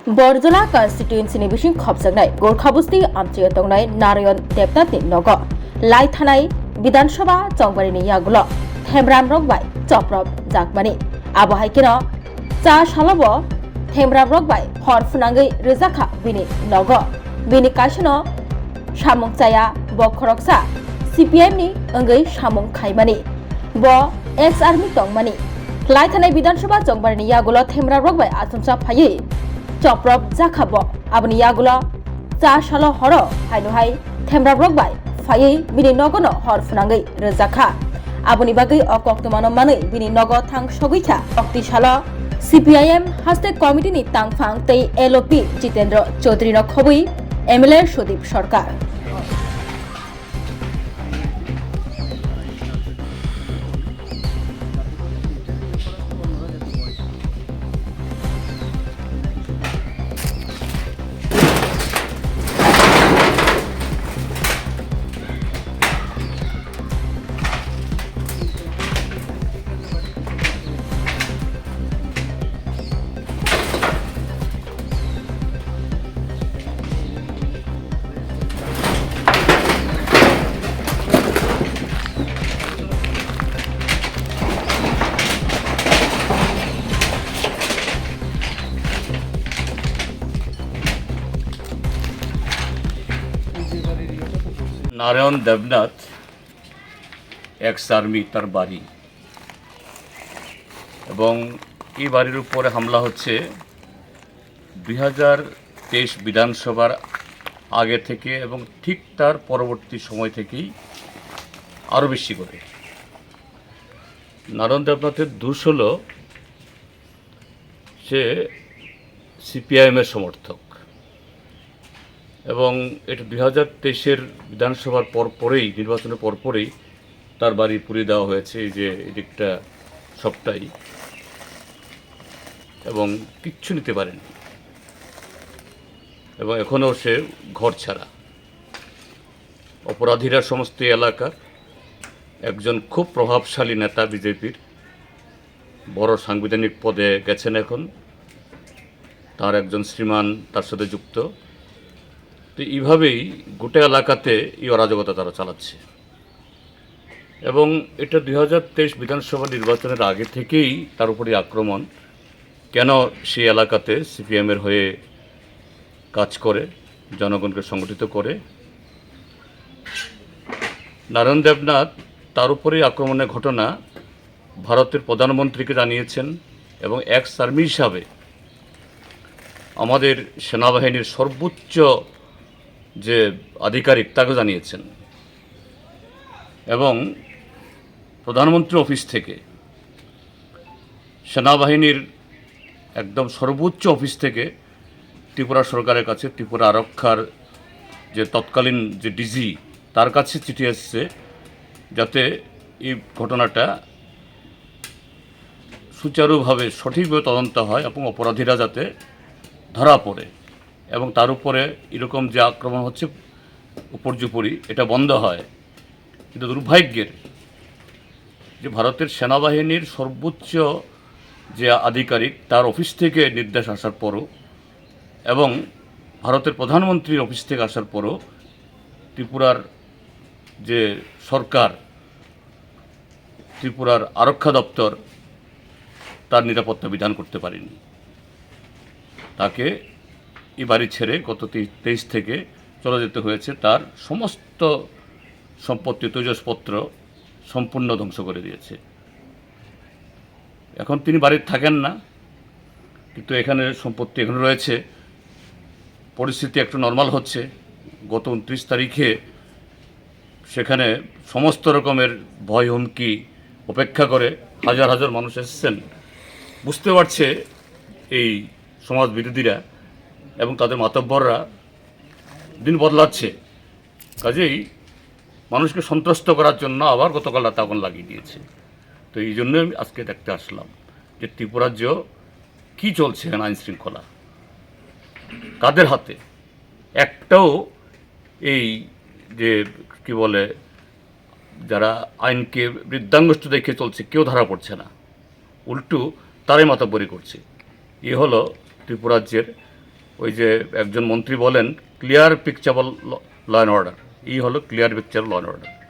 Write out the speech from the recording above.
बरजला कन्स्टिट्युएन्सीनि बिसिं खबजानाय गोरखाबस्ती आमचे तंनाय नारायण देबनाथनि नग लाई थानाय विधानसभा चौबारिनि यागुल थेमराम रगबाय चप्रब जागमानि आबहायकेन चा सालब थेमराम रगबाय हर फुनांगै रोजाखा बिनि नग बिनि काशनो सामुं चाया ब खरकसा सीपीएम नि अंगै सामुं खायमानि ब एक्स आर्मी तंगमानि लाई थानाय विधानसभा चौबारिनि यागुल थेमराम रगबाय आसुमसा फायै चप्रब जाखाब आबनि यागुला चा साल हर हायनुहाय थेमराम रगबाय फायै बिनि नगन हर फुनांगै रोजाखा आबनि बागै अकक्तमान मानै बिनि नग थां सगैखा अक्ति साल सीपीआईएम हास्ते कमिटिनि तांफां तै एलओपी जितेन्द्र चौधरी न खबै एमएलए सुदीप सरकार নারায়ণ দেবনাথ এক্স আর্মি তার বাড়ি এবং এই বাড়ির উপরে হামলা হচ্ছে 2023 বিধানসভার আগে থেকে এবং ঠিক তার পরবর্তী সময় থেকেই আরও বেশি করে। নারায়ণ দেবনাথের দোষ হল সে সিপিআইএমের সমর্থক এবং এটা 2023-এর বিধানসভার পরপরেই নির্বাচনের পরপরেই তার বাড়ি পুড়িয়ে দেওয়া হয়েছে, এই যে এদিকটা সবটাই, এবং কিচ্ছু নিতে পারেনি এবং এখনও সে ঘর ছাড়া। অপরাধীরা সমস্ত এলাকার একজন খুব প্রভাবশালী নেতা, বিজেপির বড় সাংবিধানিক পদে গেছেন এখন, তার একজন শ্রীমান তার সাথে যুক্ত। তো এইভাবেই গোটা এলাকাতে এই অরাজকতা তারা চালাচ্ছে এবং এটা 2023 বিধানসভা নির্বাচনের আগে থেকেই তার উপরে আক্রমণ। কেন সেই এলাকাতে সিপিএমের হয়ে কাজ করে, জনগণকে সংগঠিত করে। নারায়ণ দেবনাথ তার উপরেই আক্রমণের ঘটনা ভারতের প্রধানমন্ত্রীকে জানিয়েছেন এবং এক্স আর্মি হিসাবে আমাদের সেনাবাহিনীর সর্বোচ্চ যে আধিকারিক তাকে জানিয়েছেন এবং প্রধানমন্ত্রী অফিস থেকে, সেনাবাহিনীর একদম সর্বোচ্চ অফিস থেকে ত্রিপুরা সরকারের কাছে, ত্রিপুরা আরক্ষার যে তৎকালীন যে ডিজি তার কাছে চিঠি এসছে যাতে এই ঘটনাটা সুচারুভাবে সঠিকভাবে তদন্ত হয় এবং অপরাধীরা যাতে ধরা পড়ে এবং তার উপরে এরকম যে আক্রমণ হচ্ছে উপর্যুপরি এটা বন্ধ হয়। কিন্তু দুর্ভাগ্যের যে ভারতের সেনাবাহিনীর সর্বোচ্চ যে আধিকারিক তার অফিস থেকে নির্দেশ আসার পরও এবং ভারতের প্রধানমন্ত্রীর অফিস থেকে আসার পরও ত্রিপুরার যে সরকার, ত্রিপুরার আরক্ষা দপ্তর তার নিরাপত্তা বিধান করতে পারেনি। তাকে এই বাড়ি ছেড়ে গত 23 থেকে চলে যেতে হয়েছে। তার সমস্ত সম্পত্তি, তৈজসপত্র সম্পূর্ণ ধ্বংস করে দিয়েছে। এখন তিনি বাড়িতে থাকেন না, কিন্তু এখানে সম্পত্তি এখানে রয়েছে। পরিস্থিতি একটু নর্মাল হচ্ছে। গত 29 তারিখে সেখানে সমস্ত রকমের ভয় হুমকি উপেক্ষা করে হাজার হাজার মানুষ এসেছেন। বুঝতে পারছে এই সমাজ বিরোধীরা এবং তাদের মাতব্বররা দিন বদলাচ্ছে, কাজেই মানুষকে সন্ত্রস্ত করার জন্য আবার গতকাল রাতে আগুন লাগিয়ে দিয়েছে। তো এই জন্য আমি আজকে দেখতে আসলাম যে ত্রিপুরাজ্য কী চলছে এখানে, আইন শৃঙ্খলা কাদের হাতে। একটাও এই যে কি বলে যারা আইনকে বৃদ্ধাঙ্গুষ্ঠ দেখে চলছে কেউ ধরা পড়ছে না, উল্টো তারাই মাতব্বরি করছে। এ হলো ত্রিপুরাজ্যের ওই যে একজন মন্ত্রী বলেন clear picture law and order, এই হলো clear picture law and order.